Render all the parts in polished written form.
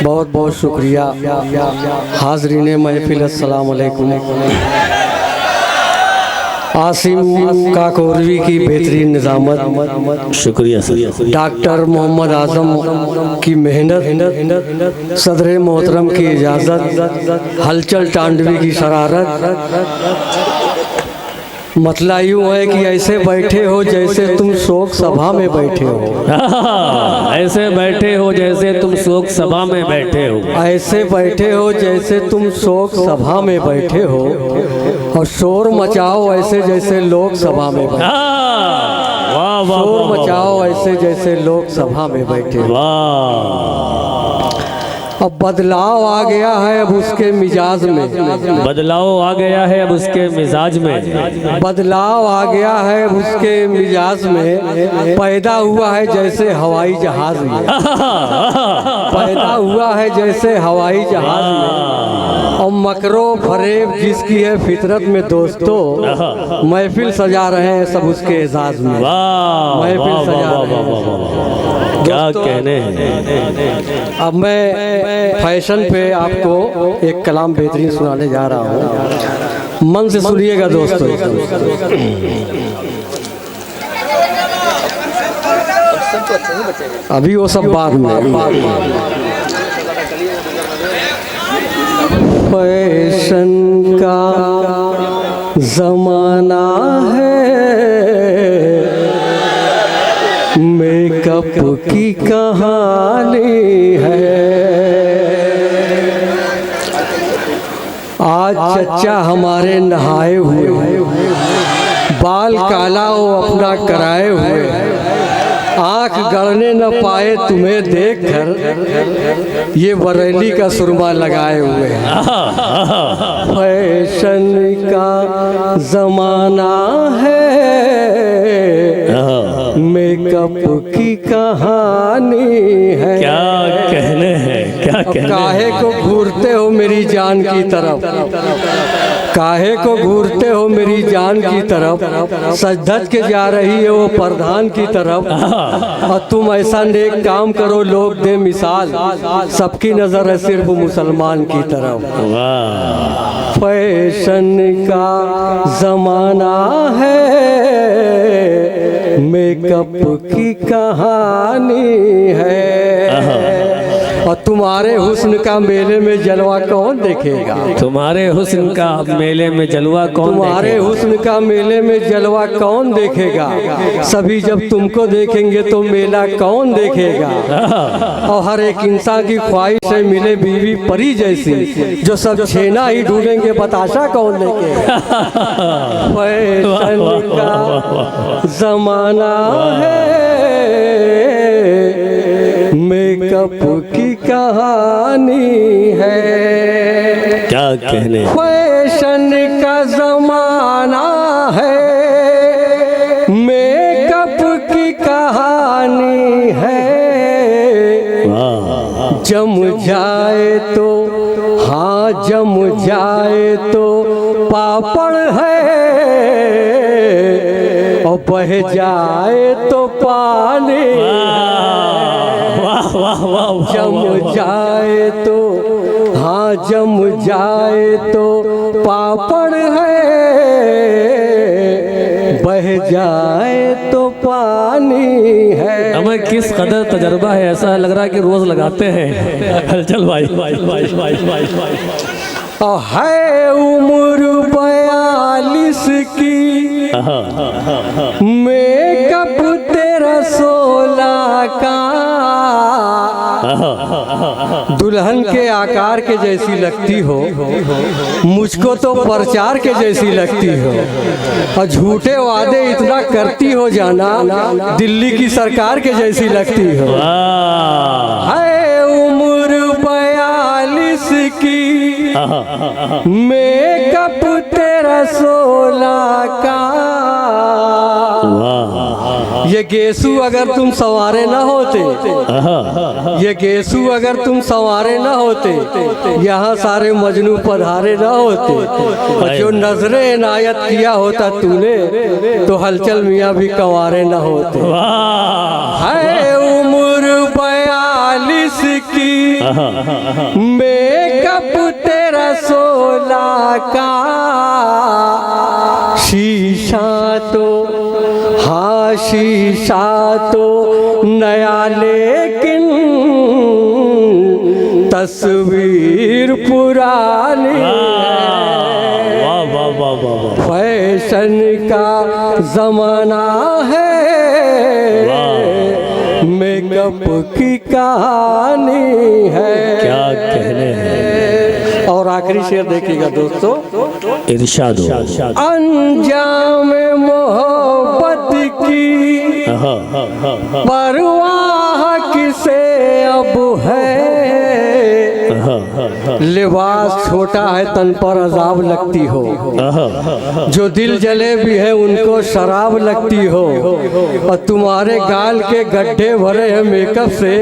बहुत बहुत शुक्रिया। हाज़रीन महफिल अस्सलाम वालेकुम। आसिम काकोरवी की बेहतरीन निज़ामत, शुक्रिया सर। डॉक्टर मोहम्मद आज़म की मेहनत, सदर मोहतरम की इजाज़त, हलचल टांडवी की शरारत। मतला यूँ है कि ऐसे बैठे हो जैसे तुम शोक सभा में बैठे हो। ऐसे बैठे हो जैसे तुम शोक सभा में बैठे हो। ऐसे बैठे हो जैसे तुम शोक सभा में बैठे हो, और शोर मचाओ ऐसे जैसे लोक सभा में बैठे। वाह वाह, शोर मचाओ ऐसे जैसे लोक सभा में बैठे। वाह। अब बदलाव आ गया है अब उसके मिजाज में, बदलाव आ गया है अब उसके मिजाज में। बदलाव आ गया है अब उसके मिजाज में। पैदा हुआ है जैसे हवाई जहाज में, पैदा हुआ है जैसे हवाई जहाज में। और मकरो फरेब जिसकी है फितरत में दोस्तों, महफिल सजा रहे हैं सब उसके एजाज में। महफिल सजा रहे हैं, क्या कहने हैं। अब मैं फैशन पे आपको एक कलाम बेहतरीन सुनाने जा रहा हूँ, मन से सुनिएगा दोस्तों। अभी वो सब बाद में। फैशन का ज़माना है, मेकअप की कहानी है। आज चचा हमारे नहाए हुए, बाल काला वो अपना कराए हुए, आँख गड़ने न पाए तुम्हें देखकर, ये बरेली का सुरमा लगाए हुए हैं। फैशन का ज़माना है, मेकअप की कहानी है। क्या कहने हैं, क्या कहने। काहे को घूरते हो मेरी जान की तरफ, काहे को घूरते हो मेरी जान की तरफ, सज धज के जा रही है वो प्रधान की तरफ। और तुम ऐसा नेक काम करो लोग दे मिसाल, सबकी नजर है सिर्फ मुसलमान की तरफ। फैशन का ज़माना है, मेकअप की कहानी है। और तुम्हारे हुस्न का मेले में जलवा कौन देखेगा, तुम्हारे हुस्न का मेले में जलवा कौन, तुम्हारे हुस्न का मेले में जलवा कौन देखेगा। सभी जब तुमको देखेंगे तो मेला कौन देखेगा। और हर एक इंसान की ख्वाहिश है मिले बीवी परी जैसी, जो सब छेना ही ढूंढेंगे बताशा कौन देखेगा। फैशन का ज़माना है, मेकअप की कहानी है। क्या कहने। फैशन का ज़माना है, मेकअप की कहानी है। जम जाए तो हाँ जम जाए तो पापड़ है, और बह जाए तो पानी। जम जाए तो हाँ जम जाए तो पापड़ है, बह जाए तो पानी है। हमें किस कदर तजर्बा है, ऐसा लग रहा है कि रोज लगाते हैं। हलचल भाई और है उम्र 42 की, मेकअप तेरा 16 का। दुल्हन के आकार के जैसी लगती हो, मुझको तो प्रचार के जैसी लगती हो। और झूठे वादे इतना करती हो जाना, दिल्ली की सरकार के जैसी लगती हो। है उम्र 42 की, मेकअप तेरा 16 का। ये गेसू अगर तुम सवारे न होते, ये गेसू अगर तुम सवारे न होते, यहाँ सारे मजनू पधारे न होते। और जो नजरे इनायत किया होता तूने, तो हलचल मियाँ भी कंवारे न होते। है उम्र 42 की मेकअप तेरा 16 का शीशा तो हाँ शीशा तो नया लेकिन तस्वीर पुरानी वाह वाह वाह वाह वाह। फैशन का जमाना है मेकअप की कहानी है। क्या कहने हैं। और आखिरी शेर देखिएगा दोस्तों, इरशाद हो। अंजाम मोहब्बत की परवाह किसे अब है। लिबास छोटा है तन पर अजाब लगती हो, जो दिल जले भी है उनको शराब लगती हो, और तुम्हारे गाल के गड्ढे भरे हैं मेकअप से,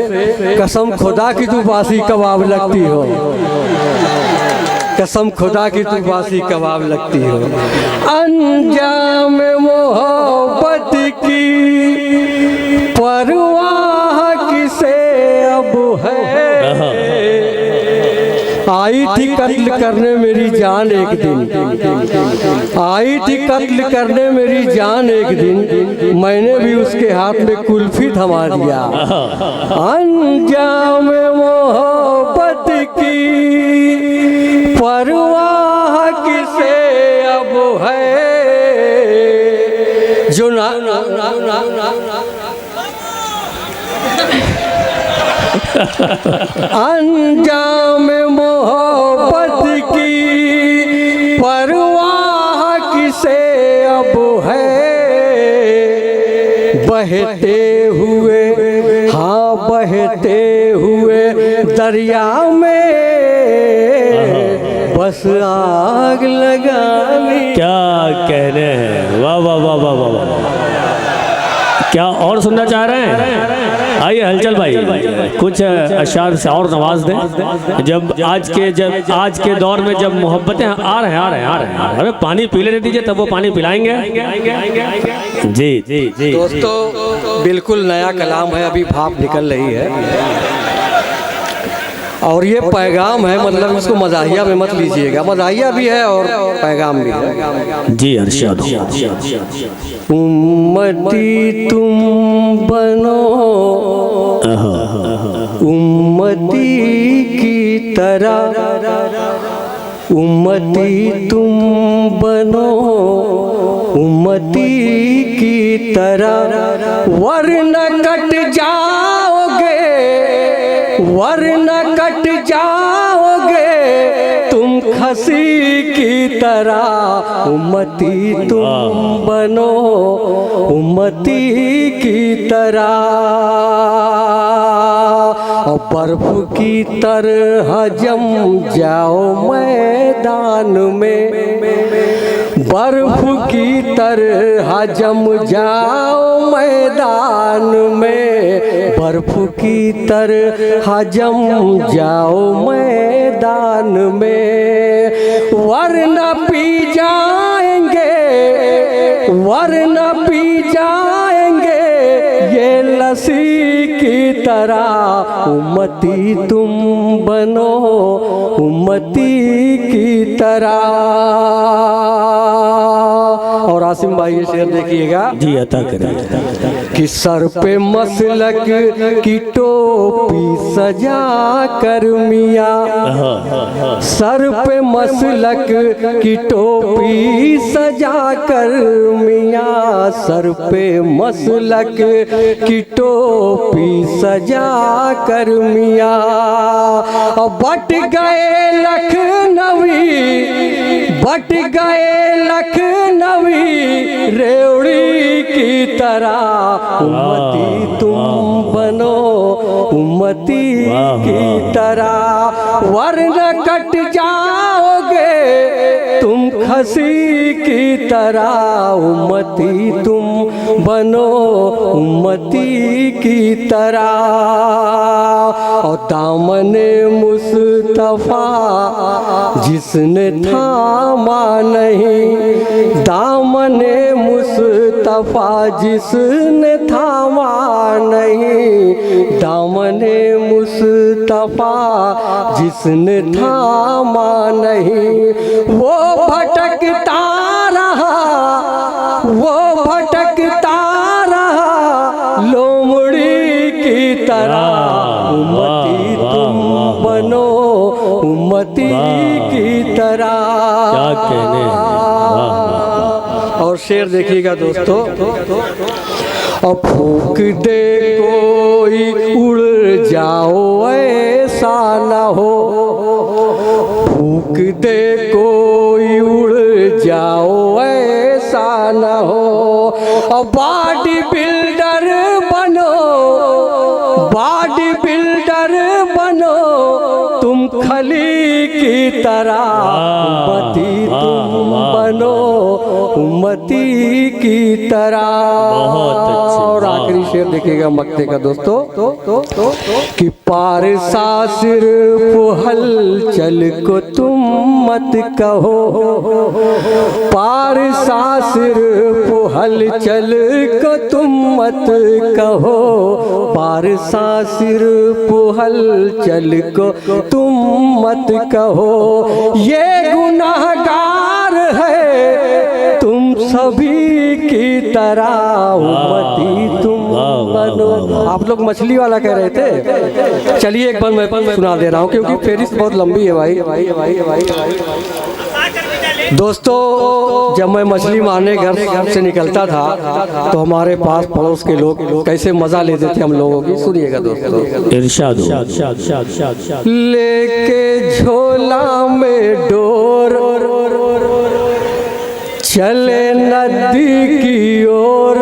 कसम खुदा की तू बासी कबाब लगती हो, कसम खुदा की तू बासी कबाब लगती हो। अंजाम मोहब्बत की परवाह किसे अब है। आई थी कत्ल करने मेरी जान एक दिन, आई थी कत्ल करने मेरी जान एक दिन, मैंने भी उसके हाथ में कुल्फी थमा दिया। अंजाम मोहब्बत की परवाह किसे अब है। जो ना अंजाम मोहब्बत की परवाह किसे अब है। बहते हुए हाँ बहते हुए दरिया में बस आग लगानी। क्या कहने हैं। वाह वाह वाह वाह वाह वाह। क्या और सुनना चाह रहे हैं। आइए हलचल भाई कुछ अशार से और नवाज दें। जब आज के दौर में जब मोहब्बतें आ रहे हैं अरे पानी पी लेने दीजिए, तब वो पानी पिलाएंगे। जी जी जी दोस्तों बिल्कुल नया कलाम है, अभी भाप निकल रही है, और ये पैगाम है, मतलब इसको मजाहिया में मत लीजिएगा, मजाहिया भी है और पैगाम भी है। जी अरशद। उम्मती तुम बनो उम्मती की तरह, उम्मती तुम बनो उम्मती की तरह, वरना कट जाओगे, वरना कट जाओगे तुम खसी की तरह। उम्मती तुम बनो उम्मती की तरह, और बर्फ की तरह जम जाओ मैदान में, बर्फ की तरह जम जाओ मैदान में, बर्फ की तरह जम जाओ मैदान में, वरना पी जाएंगे, वरना पी जाएंगे ये लस्सी की तरह। उम्मती तुम बनो उम्मती की तरह। और आसिम भाई ये शेर देखिएगा। जी अता करें। कि सर पे मसलक की टोपी सजा कर मियाँ, सर पे मसलक की टोपी सजा कर मियाँ, सर पे मसलक की टोपी सजा कर मियाँ, और बट गए लखनवी, बट गए लखनवी रेवड़ी की तरह। उम्मती तुम बनो उम्मती की तरह, वरना कट जाओगे तुम खसी की तरह। उम्मती तुम बनो उम्मती की तरह। और दामने मुस्तफा जिसने थामा नहीं, दामने मुस्तफा जिसने थामा नहीं, दामने मुस्तफा जिसने थामा नहीं, वो भटकता रहा, वो भटकता रहा लोमड़ी की तरह। उम्मती तुम बनो उम्मती की तरह। क्या कहने हैं। और शेर देखिएगा दोस्तों, और फूक दे कोई उड़ जाओ ऐसा न हो, फूक दे कोई उड़ जाओ ऐसा न हो। और बॉडी बिल्डर बनो, बॉडी बिल्डर बनो तुम खली की तरह। उम्मती तुम बनो उम्मती की तरह। बहुत अच्छे। और आखिरी शेर देखिएगा मक्ते का दोस्तों, कि पारसा सिर्फ हलचल को तुम मत कहो, पारसा सिर्फ हलचल को तुम मत कहो, पारसा सिर्फ हलचल को तुम मत कहो। ये गुनाहगार है तुम सभी की तरह। उम्मती तुम बनो। आप लोग मछली वाला कह रहे थे, चलिए एक बार मैं सुना दे रहा हूँ क्योंकि फेरिस्त बहुत लंबी है भाई। दोस्तों, जब मैं मछली मारने घर से निकलता था तो हमारे पास पड़ोस के लोग कैसे मजा लेते थे हम लोगों की। सुनिएगा दोस्तों, इरशाद लेके झोला में डोर चले नदी की ओर,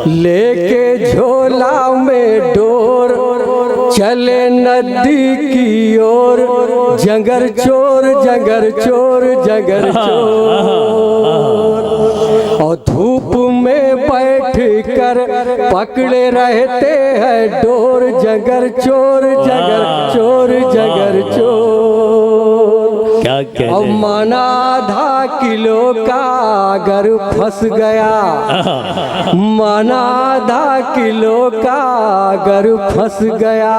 लेके झोला में डोर चले नदी की ओर, जगर चोर जगर चोर जगर चोर। और धूप में बैठ कर पकड़े रहते हैं डोर, जगर चोर जगर चोर जगर चोर। क्या कहते अब माना आधा किलो का अगर फंस गया, माना आधा किलो का अगर फंस गया,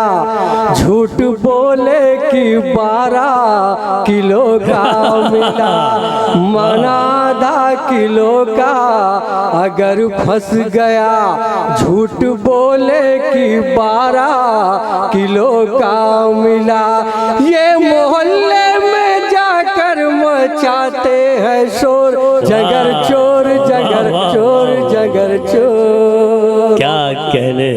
झूठ बोले कि 12 किलो का मिला। माना आधा किलो का अगर फंस गया, झूठ बोले कि 12 किलो का मिला। ये मोहल्ले में जाकर मचाते हैं शोर, जगर चोर जगर चोर जगर चोर। क्या कहने।